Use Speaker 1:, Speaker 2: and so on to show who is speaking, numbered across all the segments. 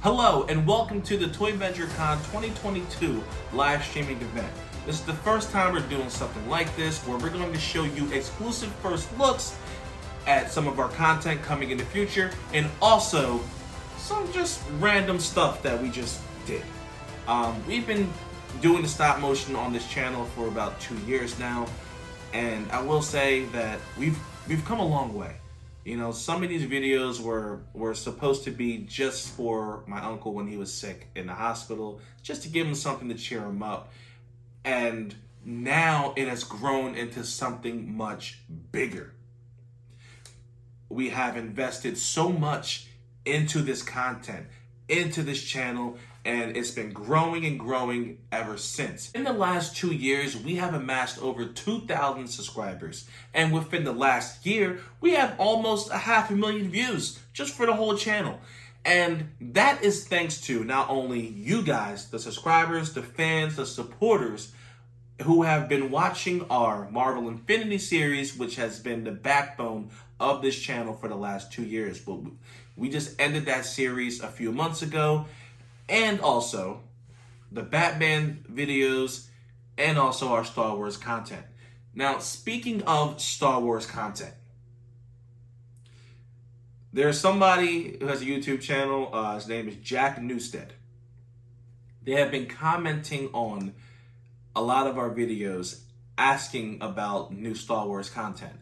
Speaker 1: Hello and welcome to the Toyvenger-Con 2022 live streaming event. This is the first time we're doing something like this where we're going to show you exclusive first looks at some of our content coming in the future and also some just random stuff that we just did. We've been doing the stop motion on this channel for about 2 years now, and I will say that we've come a long way. You know, some of these videos were supposed to be just for my uncle when he was sick in the hospital, just to give him something to cheer him up. And now it has grown into something much bigger. We have invested so much into this content, into this channel, and it's been growing and growing ever since. In the last 2 years, we have amassed over 2,000 subscribers. And within the last year, we have almost 500,000 views just for the whole channel. And that is thanks to not only you guys, the subscribers, the fans, the supporters, who have been watching our Marvel Infinity series, which has been the backbone of this channel for the last 2 years. But we just ended that series a few months ago. And also the Batman videos, and also our Star Wars content. Now, speaking of Star Wars content, there's somebody who has a YouTube channel. His name is Jack Newstead. They have been commenting on a lot of our videos asking about new Star Wars content.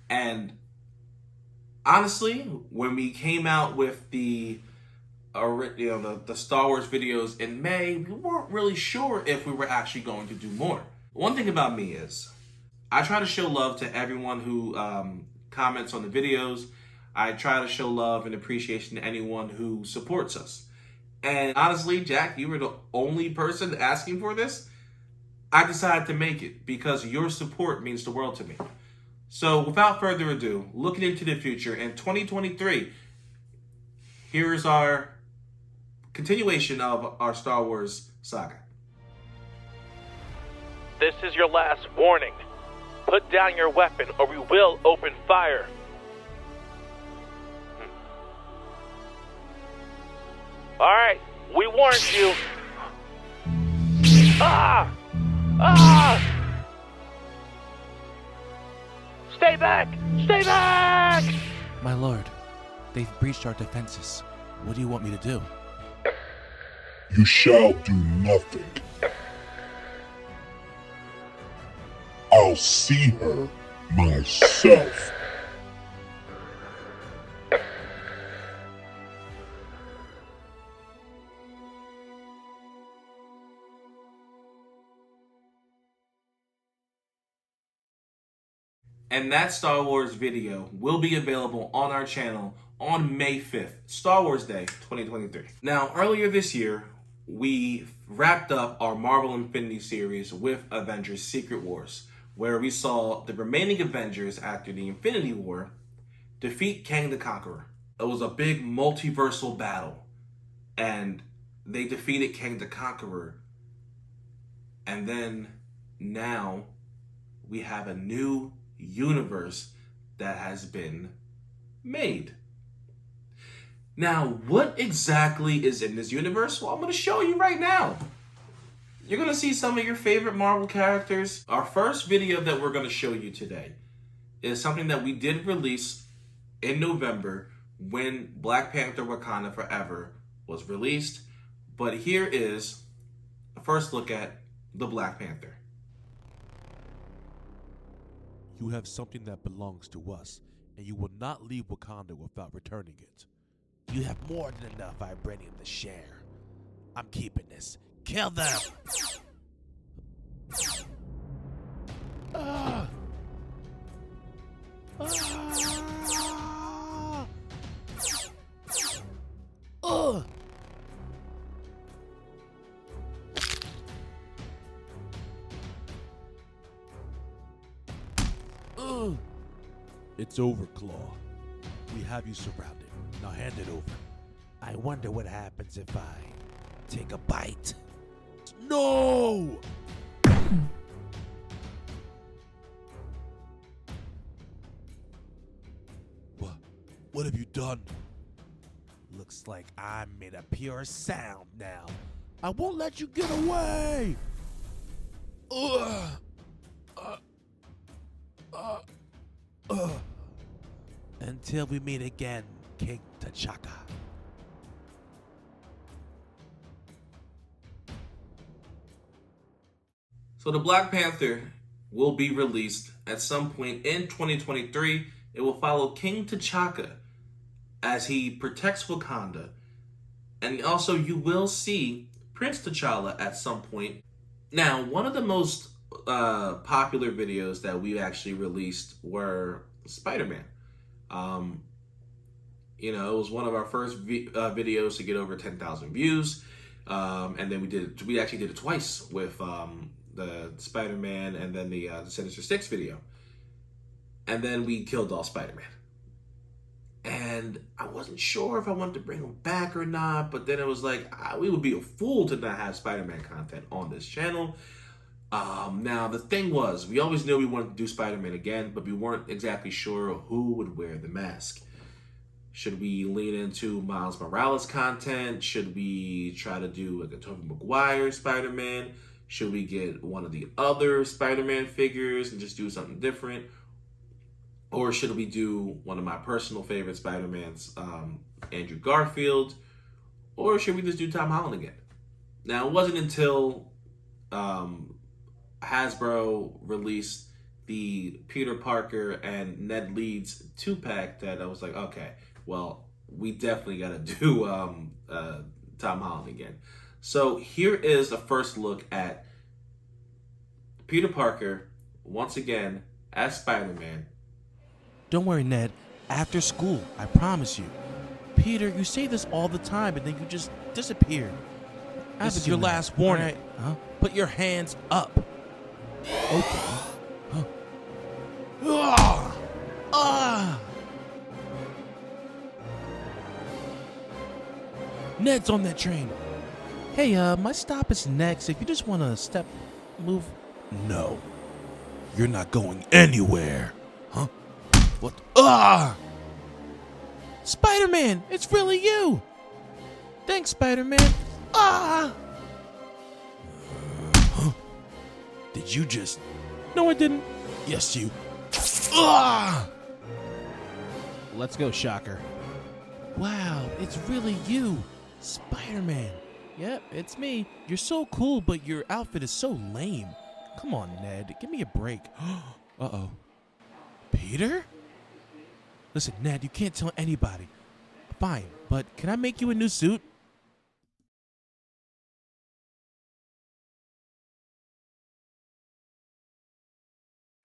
Speaker 1: And honestly, when we came out with the Star Wars videos in May, we weren't really sure if we were actually going to do more. One thing about me is I try to show love to everyone who comments on the videos. I try to show love and appreciation to anyone who supports us. And honestly, Jack, you were the only person asking for this. I decided to make it because your support means the world to me. So without further ado, looking into the future in 2023, here's our continuation of our Star Wars saga.
Speaker 2: This is your last warning. Put down your weapon or we will open fire. Alright, we warned you. Ah! Ah! Stay back! Stay back!
Speaker 3: My lord, they've breached our defenses. What do you want me to do?
Speaker 4: You shall do nothing. I'll see her myself.
Speaker 1: And that Star Wars video will be available on our channel on May 5th, Star Wars Day 2023. Now, earlier this year, we wrapped up our Marvel Infinity series with Avengers Secret Wars, where we saw the remaining Avengers after the Infinity War defeat Kang the Conqueror. It was a big multiversal battle, and they defeated Kang the Conqueror. And then now we have a new universe that has been made. Now, what exactly is in this universe? Well, I'm going to show you right now. You're going to see some of your favorite Marvel characters. Our first video that we're going to show you today is something that we did release in November when Black Panther Wakanda Forever was released. But here is a first look at the Black Panther.
Speaker 3: You have something that belongs to us, and you will not leave Wakanda without returning it. You have more than enough vibranium to share. I'm keeping this. Kill them! Ah! Ah! Ugh! Ugh! It's over, Claw. We have you surrounded. Now hand it over. I wonder what happens if I take a bite. No! What have you done? Looks like I'm made of pure sound now. I won't let you get away! Until we meet again, King T'Chaka.
Speaker 1: So the Black Panther will be released at some point in 2023. It will follow King T'Chaka as he protects Wakanda. And also you will see Prince T'Challa at some point. Now, one of the most popular videos that we actually released were Spider-Man. It was one of our first videos to get over 10,000 views. And then we actually did it twice with the Spider-Man and then the Sinister Six video. And then we killed all Spider-Man. And I wasn't sure if I wanted to bring him back or not, but then it was like, we would be a fool to not have Spider-Man content on this channel. Now, the thing was, we always knew we wanted to do Spider-Man again, but we weren't exactly sure who would wear the mask. Should we lean into Miles Morales content? Should we try to do like a Tobey Maguire Spider-Man? Should we get one of the other Spider-Man figures and just do something different? Or should we do one of my personal favorite Spider-Mans, Andrew Garfield? Or should we just do Tom Holland again? Now, it wasn't until Hasbro released the Peter Parker and Ned Leeds 2-pack that I was like, okay, well, we definitely got to do Tom Holland again. So here is a first look at Peter Parker, once again, as Spider-Man.
Speaker 3: Don't worry, Ned. After school, I promise you. Peter, you say this all the time, and then you just disappear. This is your last warning. Right. Huh? Put your hands up. Okay. Huh. Ned's on that train. Hey, my stop is next. If you just want to move. No. You're not going anywhere. Huh? What? Spider-Man, it's really you. Thanks, Spider-Man. Did you just? No, I didn't. Yes, you. Let's go, Shocker. Wow, it's really you, Spider-Man. Yep, it's me. You're so cool, but your outfit is so lame. Come on, Ned, give me a break. Uh-oh. Peter? Listen, Ned, you can't tell anybody. Fine, but can I make you a new suit?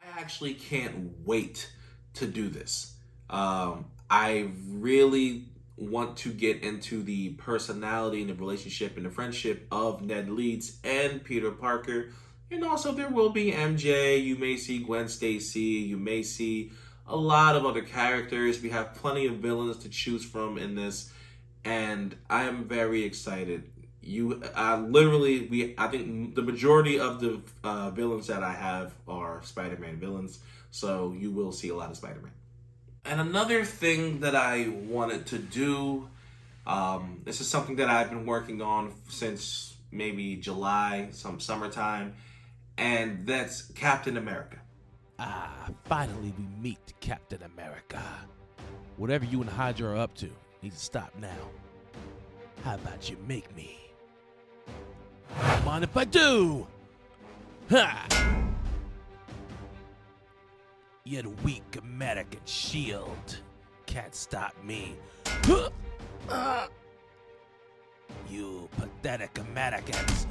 Speaker 1: I actually can't wait to do this. I really want to get into the personality and the relationship and the friendship of Ned Leeds and Peter Parker. And also there will be MJ, you may see Gwen Stacy, you may see a lot of other characters. We have plenty of villains to choose from in this, and I am very excited. I think the majority of the villains that I have are Spider-Man villains, so you will see a lot of Spider-Man. And another thing that I wanted to do, this is something that I've been working on since maybe July, some summertime, and that's Captain America.
Speaker 3: Finally we meet Captain America. Whatever you and Hydra are up to needs to stop now. How about you make me? Mind if I do? Ha! You're the weak American shield. Can't stop me. You pathetic Americans.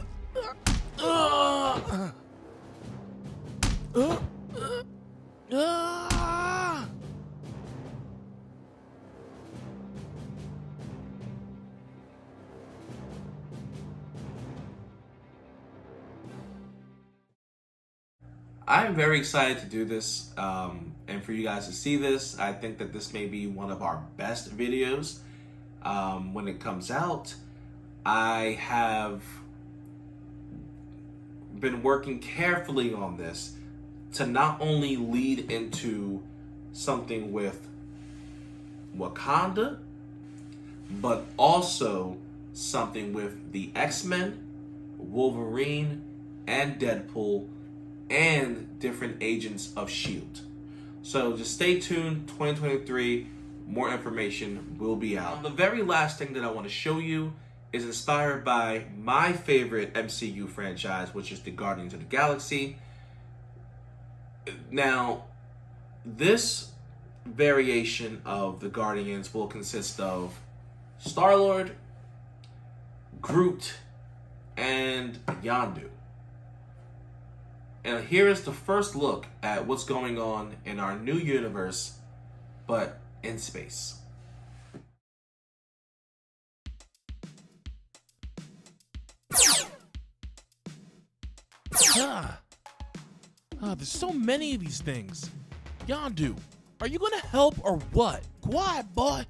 Speaker 1: I'm very excited to do this, and for you guys to see this. I think that this may be one of our best videos when it comes out. I have been working carefully on this to not only lead into something with Wakanda, but also something with the X-Men, Wolverine, and Deadpool, and different agents of S.H.I.E.L.D. So just stay tuned, 2023, more information will be out. The very last thing that I want to show you is inspired by my favorite MCU franchise, which is the Guardians of the Galaxy. Now, this variation of the Guardians will consist of Star-Lord, Groot, and Yondu. And here is the first look at what's going on in our new universe, but in space.
Speaker 3: There's so many of these things. Yondu, are you gonna help or what? Quiet, boy.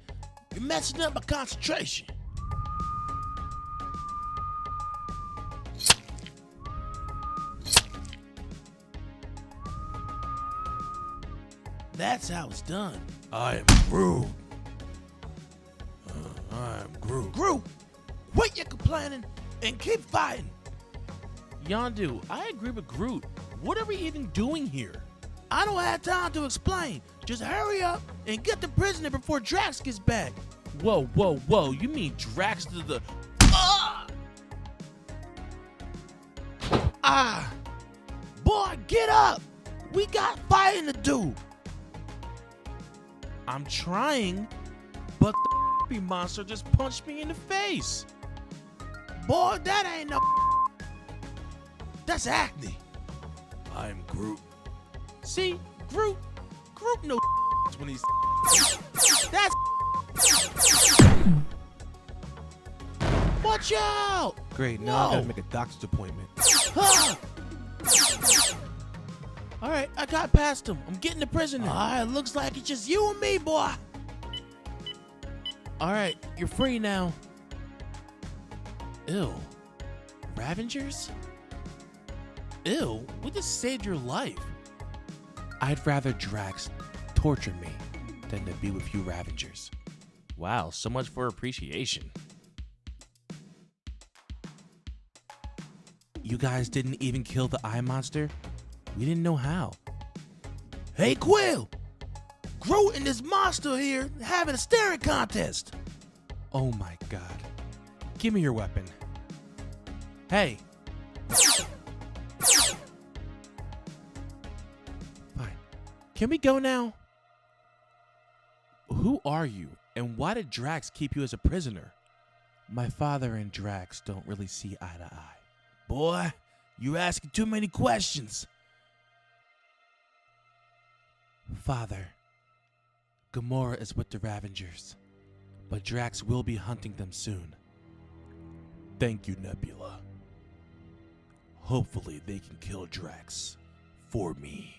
Speaker 3: You're messing up my concentration. That's how it's done. I am Groot. I am Groot. Groot, quit your complaining and keep fighting. Yondu, I agree with Groot. What are we even doing here? I don't have time to explain. Just hurry up and get the prisoner before Drax gets back. Whoa, whoa, whoa. You mean Drax to the... Boy, get up. We got fighting to do. I'm trying, but the monster just punched me in the face. Boy, that ain't no... That's acne. I'm Groot. See, Groot no when he's... That's... Watch out! Great, now I gotta make a doctor's appointment. Alright, I got past him. I'm getting the prisoner. Alright, looks like it's just you and me, boy. Alright, you're free now. Ew. Ravengers? Ew, we just saved your life. I'd rather Drax torture me than to be with you Ravengers. Wow, so much for appreciation. You guys didn't even kill the eye monster? We didn't know how. Hey, Quill! Groot and this monster here having a staring contest. Oh my god. Give me your weapon. Hey. Fine. Can we go now? Who are you, and why did Drax keep you as a prisoner? My father and Drax don't really see eye to eye. Boy, you're asking too many questions. Father, Gamora is with the Ravengers, but Drax will be hunting them soon. Thank you, Nebula. Hopefully they can kill Drax for me.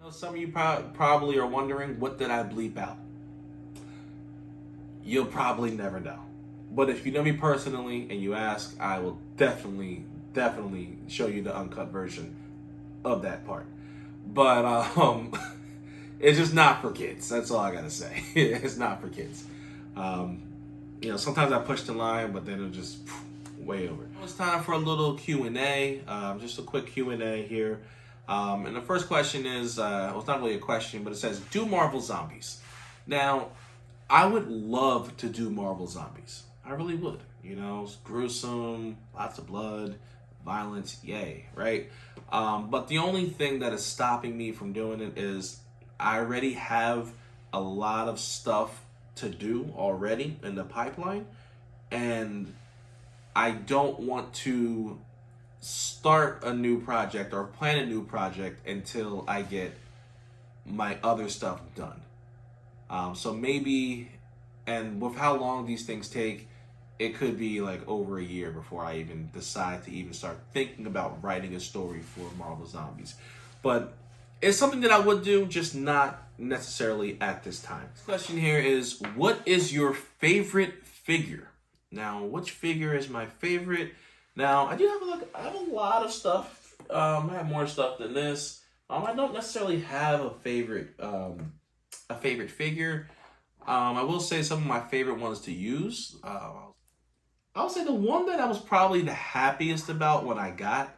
Speaker 1: Some of you probably are wondering, what did I bleep out? You'll probably never know. But if you know me personally and you ask, I will definitely show you the uncut version of that part. But it's just not for kids. That's all I gotta say. It's not for kids. Sometimes I push the line, but then it'll just way over. It's time for a little Q&A. Just a quick Q&A here. And the first question is, it's not really a question, but it says, do Marvel Zombies. Now, I would love to do Marvel Zombies. I really would. It's gruesome, lots of blood, violence, yay, right? But the only thing that is stopping me from doing it is I already have a lot of stuff to do already in the pipeline, and I don't want to start a new project or plan a new project until I get my other stuff done. So maybe, and with how long these things take, it could be like over a year before I even decide to even start thinking about writing a story for Marvel Zombies. But it's something that I would do, just not necessarily at this time. This question here is, what is your favorite figure? Now, which figure is my favorite? Now, I have a lot of stuff. I have more stuff than this. I don't necessarily have a favorite a favorite figure. I will say some of my favorite ones to use. I would say the one that I was probably the happiest about when I got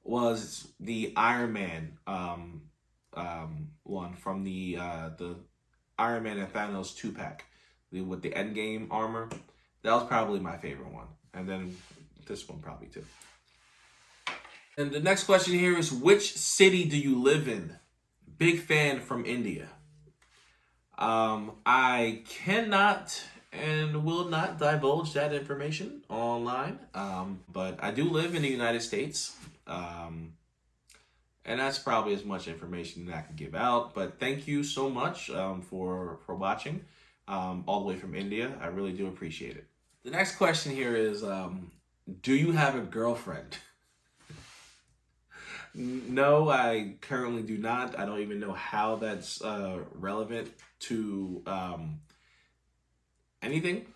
Speaker 1: was the Iron Man one from the Iron Man and Thanos 2-pack with the Endgame armor. That was probably my favorite one. And then this one probably too. And the next question here is, which city do you live in? Big fan from India. I cannot and will not divulge that information online. But I do live in the United States. And that's probably as much information that I can give out. But thank you so much for watching all the way from India. I really do appreciate it. The next question here is, do you have a girlfriend? No, I currently do not. I don't even know how that's relevant to anything.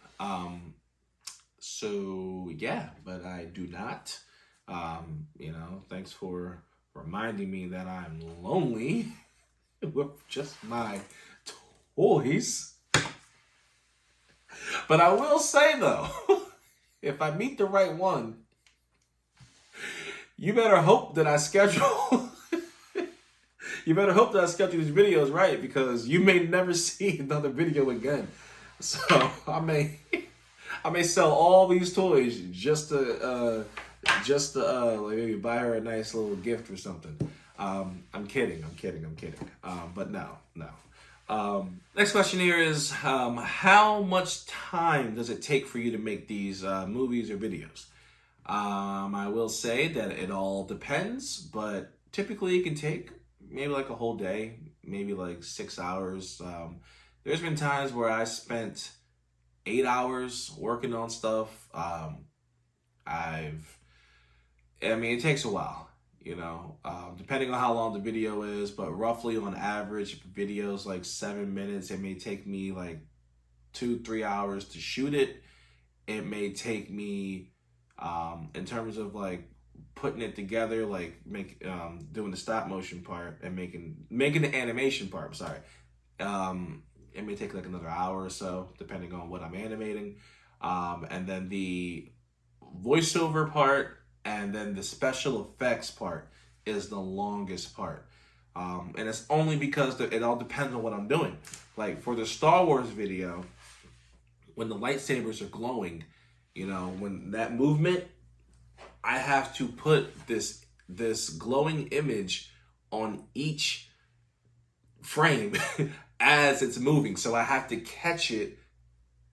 Speaker 1: So yeah, but I do not. Thanks for reminding me that I'm lonely with just my toys. But I will say though, if I meet the right one, you better hope that I schedule. You better hope that I schedule these videos right, because you may never see another video again. So I may sell all these toys just to maybe buy her a nice little gift or something. I'm kidding. But no. Next question here is, how much time does it take for you to make these movies or videos? I will say that it all depends, but typically it can take maybe like a whole day, maybe like 6 hours. There's been times where I spent 8 hours working on stuff. It takes a while, depending on how long the video is, but roughly on average, if a video is like 7 minutes, it may take me like 2-3 hours to shoot it. It may take me, in terms of like putting it together, like doing the stop motion part and making the animation part, it may take like another hour or so, depending on what I'm animating. And then the voiceover part and then the special effects part is the longest part. And it's only because it all depends on what I'm doing. Like for the Star Wars video, when the lightsabers are glowing, when that movement, I have to put this glowing image on each frame as it's moving. So I have to catch it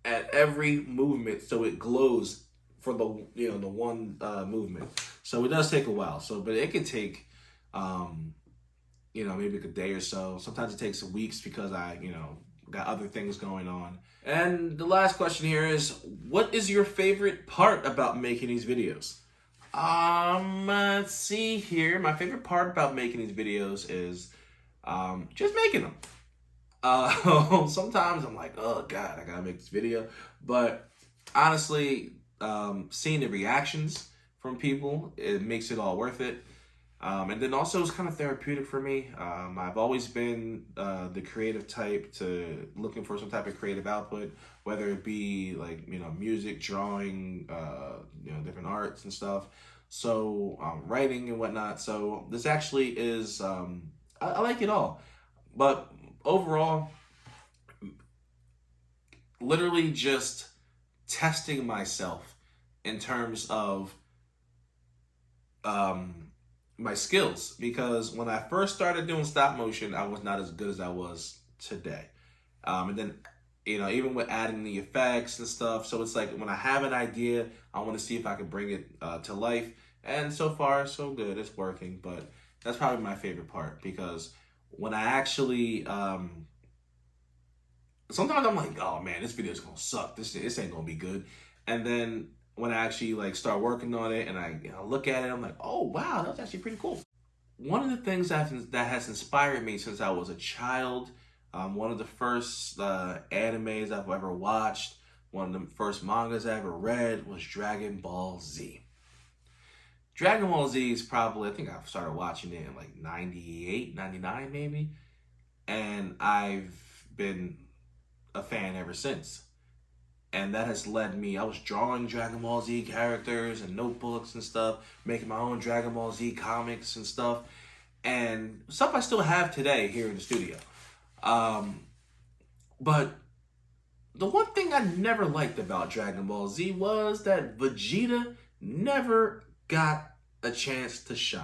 Speaker 1: at every movement so it glows for the one movement. So it does take a while. But it could take maybe like a day or so. Sometimes it takes weeks because I got other things going on. And the last question here is, what is your favorite part about making these videos? Let's see here. My favorite part about making these videos is just making them. Sometimes I'm like, oh God, I gotta make this video. But honestly, seeing the reactions from people, it makes it all worth it. And then also it's kind of therapeutic for me. I've always been the creative type, to looking for some type of creative output, whether it be like, music, drawing, different arts and stuff. So writing and whatnot. So this actually is, I like it all. But overall, literally just testing myself in terms of my skills, because when I first started doing stop motion, I was not as good as I was today. And then, even with adding the effects and stuff, so it's like when I have an idea, I want to see if I can bring it to life. And so far, so good. It's working. But that's probably my favorite part, because when I actually, sometimes I'm like, oh man, this video's gonna suck. This ain't gonna be good. And then when I actually like start working on it and I look at it, I'm like, oh wow, that was actually pretty cool. One of the things that has inspired me since I was a child, one of the first animes I've ever watched, one of the first mangas I ever read was Dragon Ball Z. Dragon Ball Z is probably, I think I started watching it in like 98, 99 maybe. And I've been a fan ever since. And that has led me, I was drawing Dragon Ball Z characters and notebooks and stuff, making my own Dragon Ball Z comics and stuff. And stuff I still have today here in the studio. But the one thing I never liked about Dragon Ball Z was that Vegeta never got a chance to shine.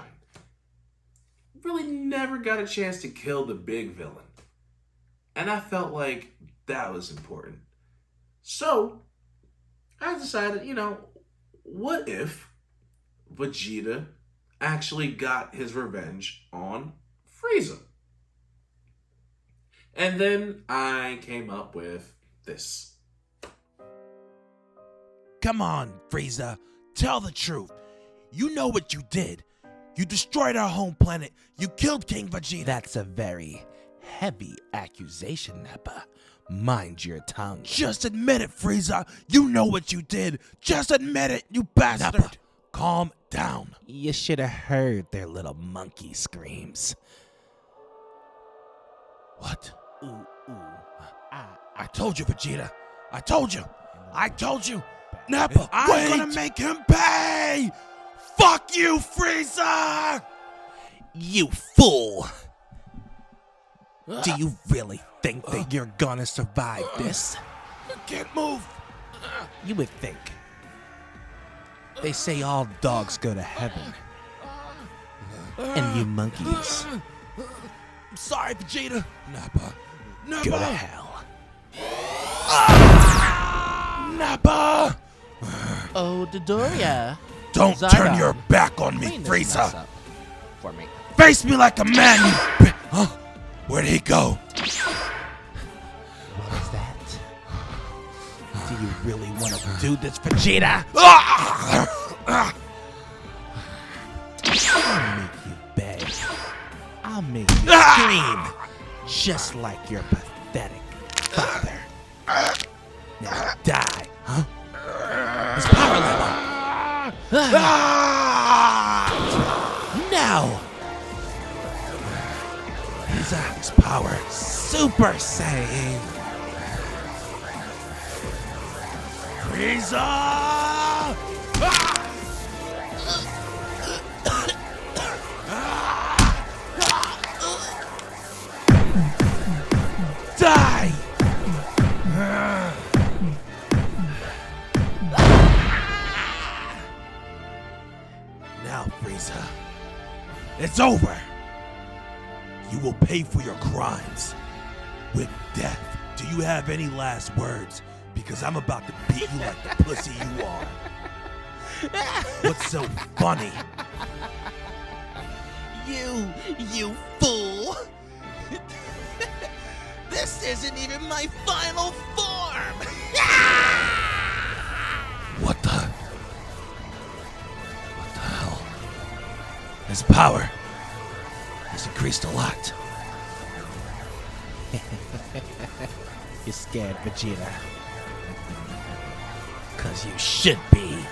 Speaker 1: Really never got a chance to kill the big villain. And I felt like that was important. So, I decided, what if Vegeta actually got his revenge on Frieza? And then I came up with this.
Speaker 3: Come on, Frieza. Tell the truth. You know what you did. You destroyed our home planet. You killed King Vegeta.
Speaker 5: That's a very heavy accusation, Nappa. Mind your tongue.
Speaker 3: Just admit it, Frieza. You know what you did. Just admit it, you bastard. Nappa, calm down.
Speaker 5: You should have heard their little monkey screams.
Speaker 3: What? Ooh. I told you, Vegeta. I told you. Nappa, I'm gonna make him pay. Fuck you, Frieza!
Speaker 5: You fool! Do you really think that you're gonna survive this?
Speaker 3: I can't move.
Speaker 5: You would think. They say all dogs go to heaven. And you monkeys
Speaker 3: I'm sorry, Vegeta. Nappa.
Speaker 5: go to hell.
Speaker 3: Nappa!
Speaker 5: Oh, Dodoria.
Speaker 3: Don't
Speaker 5: Zygon,
Speaker 3: turn your back on me,
Speaker 5: clean this mess
Speaker 3: Frieza.
Speaker 5: up for me.
Speaker 3: Face me like a man, Huh? Where'd he go?
Speaker 5: What is that? Do you really want to do this, Vegeta? I'll make you beg. I'll make you scream. Just like your pathetic father. Now die, huh? His power level. Now. His power. Super Saiyan.
Speaker 3: Frieza! Die! Now, Frieza, it's over. You will pay for your crimes with death. Do you have any last words? Because I'm about to beat you like the pussy you are. What's so funny?
Speaker 5: You fool! This isn't even my final form!
Speaker 3: What the hell? His power has increased a lot.
Speaker 5: You're scared, Vegeta. 'Cause you should be.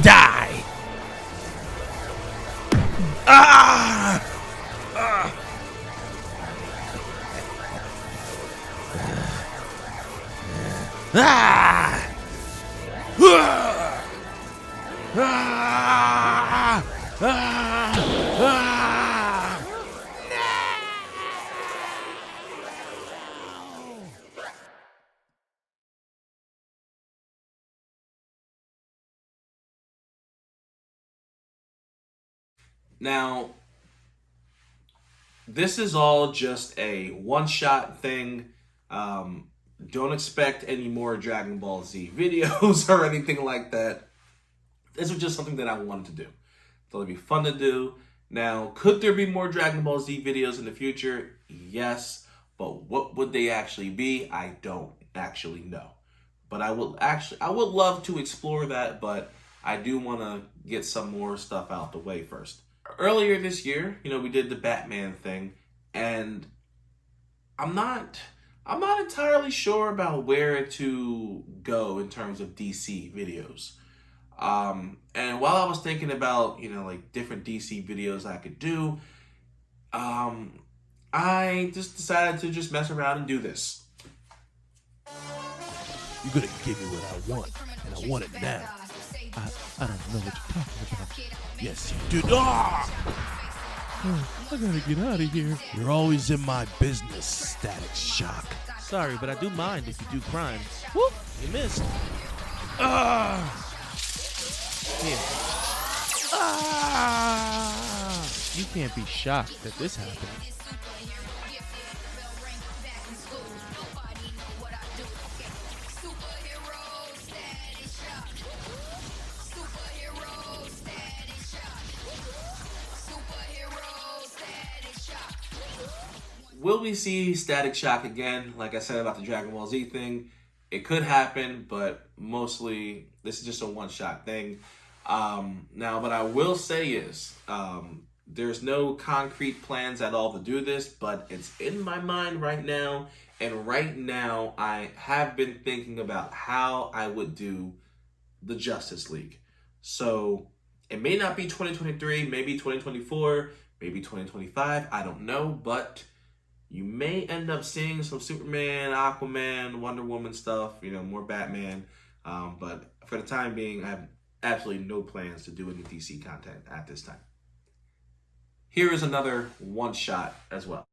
Speaker 5: Die!
Speaker 3: Ah!
Speaker 5: Ah!
Speaker 1: Now, this is all just a one-shot thing. Don't expect any more Dragon Ball Z videos or anything like that. This was just something that I wanted to do. Thought it'd be fun to do. Now, could there be more Dragon Ball Z videos in the future? Yes. But what would they actually be? I don't actually know. But I would love to explore that, but I do want to get some more stuff out the way first. Earlier this year, we did the Batman thing, and I'm not entirely sure about where to go in terms of DC videos. And while I was thinking about, like different DC videos I could do, I just decided to just mess around and do this.
Speaker 3: You're gonna give me what I want, and I want it now. I don't know what you're talking about. Yes, you do. Ah! I gotta get out of here. You're always in my business, Static Shock.
Speaker 5: Sorry, but I do mind if you do crime. Whoop! You missed.
Speaker 3: Ah!
Speaker 5: Here.
Speaker 3: Ah!
Speaker 5: You can't be shocked that this happened.
Speaker 1: Will we see Static Shock again? Like I said about the Dragon Ball Z thing, it could happen, but mostly this is just a one-shot thing. Now, what I will say is, there's no concrete plans at all to do this, but it's in my mind right now. And right now, I have been thinking about how I would do the Justice League. So it may not be 2023, maybe 2024, maybe 2025. I don't know, but you may end up seeing some Superman, Aquaman, Wonder Woman stuff, more Batman. But for the time being, I have absolutely no plans to do any DC content at this time. Here is another one-shot as well.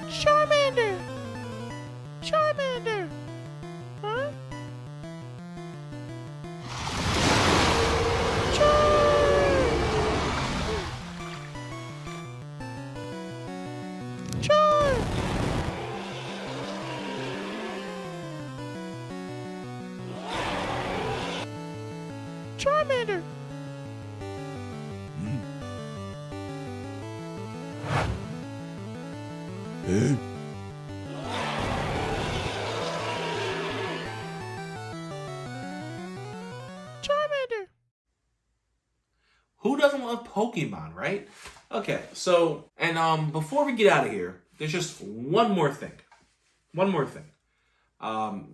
Speaker 5: Charmander! Charmander! Huh? Charm! Charmander!
Speaker 3: Hey.
Speaker 5: Charmander!
Speaker 1: Who doesn't love Pokemon, right? Okay, so, and before we get out of here, there's just one more thing. One more thing.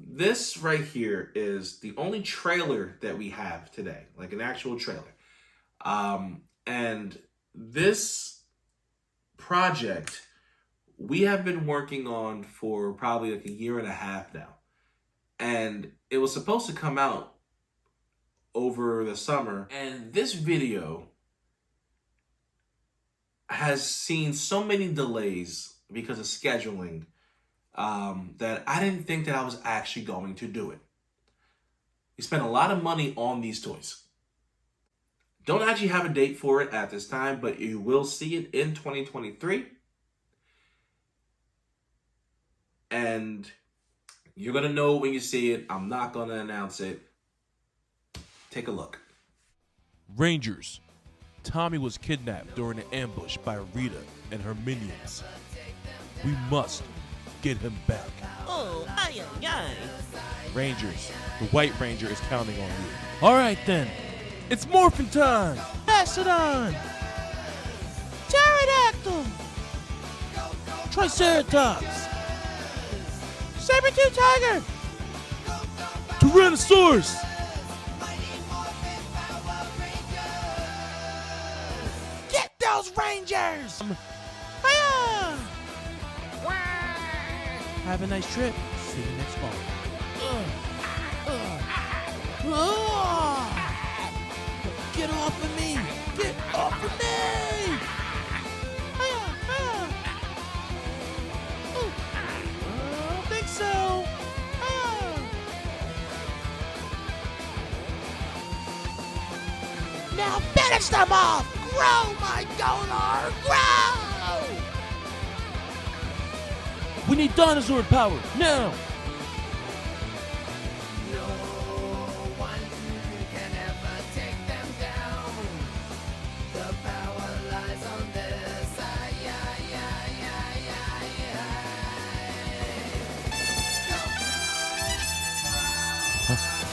Speaker 1: This right here is the only trailer that we have today, like an actual trailer. And this project we have been working on for probably like a year and a half now. And it was supposed to come out over the summer. And this video has seen so many delays because of scheduling that I didn't think that I was actually going to do it. We spent a lot of money on these toys. Don't actually have a date for it at this time, but you will see it in 2023. And you're going to know when you see it. I'm not going to announce it. Take a look.
Speaker 3: Rangers. Tommy was kidnapped during an ambush by Rita and her minions. We must get him back.
Speaker 5: Oh, aye, aye, aye.
Speaker 3: Rangers, the White Ranger is counting on you. All right then, it's morphin' time.
Speaker 5: Mastodon! Pterodactyl! Triceratops! Saber-tooth tiger!
Speaker 3: Tyrannosaurus!
Speaker 5: Get those Rangers! Hiya! Have a nice trip. See you next fall. Get off of me! Get off of me! Hiya! Hiya! Oh, I don't think so. Hiya! Now finish them off! Grow, my donor! Grow!
Speaker 3: We need dinosaur power, now!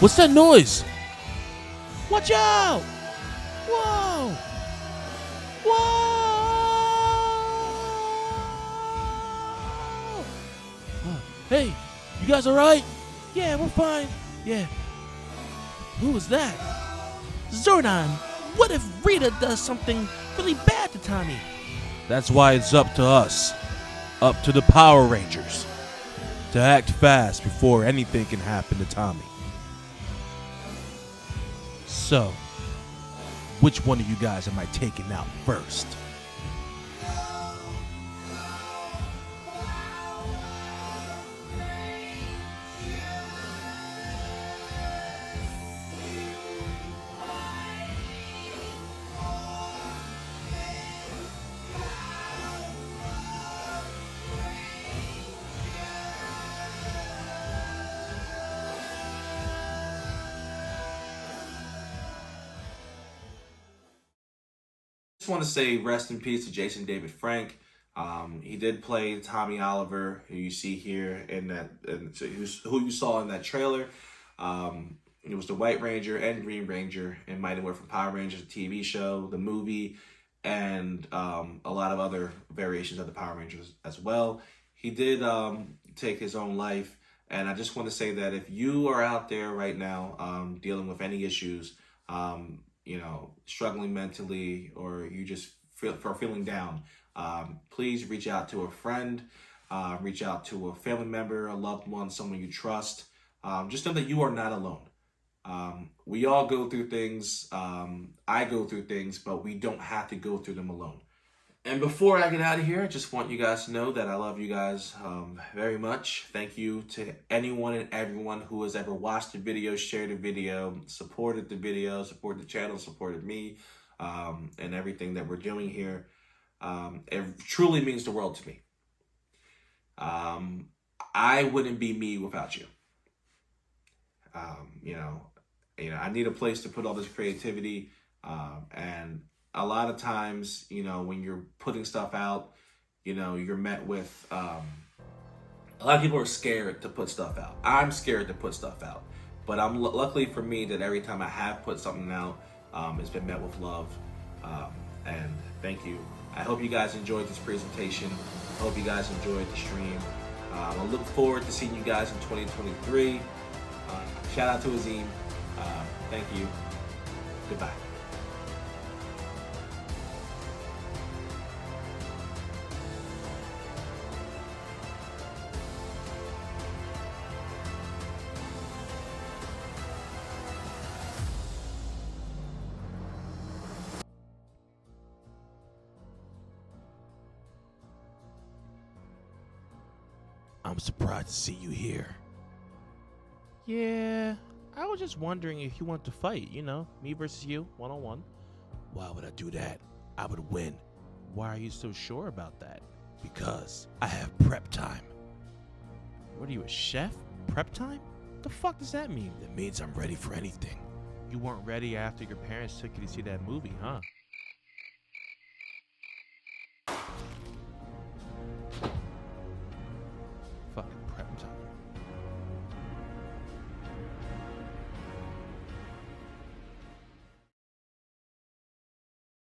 Speaker 3: What's that noise? Watch out! Whoa! Whoa! Hey, you guys alright? Yeah, we're fine. Yeah. Who was that?
Speaker 5: Zordon, what if Rita does something really bad to Tommy?
Speaker 3: That's why it's up to us. Up to the Power Rangers. To act fast before anything can happen to Tommy. So, which one of you guys am I taking out first?
Speaker 1: Just want to say rest in peace to Jason David Frank. He did play Tommy Oliver, who you see here in that, who you saw in that trailer. It was the White Ranger and Green Ranger in Mighty Morphin Power Rangers, the TV show, the movie, and a lot of other variations of the Power Rangers as well. He did take his own life, and I just want to say that if you are out there right now dealing with any issues, you know, struggling mentally, or you just feeling down, please reach out to a friend, reach out to a family member, a loved one, someone you trust. Just know that you are not alone. We all go through things. I go through things, but we don't have to go through them alone. And before I get out of here, I just want you guys to know that I love you guys very much. Thank you to anyone and everyone who has ever watched the video, shared the video, supported the video, supported the channel, supported me, and everything that we're doing here. It truly means the world to me. I wouldn't be me without you. You know, I need a place to put all this creativity, and a lot of times, you know, when you're putting stuff out, you know, you're met with, a lot of people are scared to put stuff out. I'm scared to put stuff out, but luckily for me that every time I have put something out, it's been met with love, and thank you. I hope you guys enjoyed this presentation. I hope you guys enjoyed the stream. I look forward to seeing you guys in 2023. Shout out to Azim. Thank you. Goodbye.
Speaker 3: I'm surprised to see you here.
Speaker 5: Yeah, I was just wondering if you want to fight, you know, me versus you, one-on-one.
Speaker 3: Why would I do that? I would win.
Speaker 5: Why are you so sure about that?
Speaker 3: Because I have prep time.
Speaker 5: What are you, a chef? Prep time? The fuck does that mean?
Speaker 3: It means I'm ready for anything.
Speaker 5: You weren't ready after your parents took you to see that movie, huh?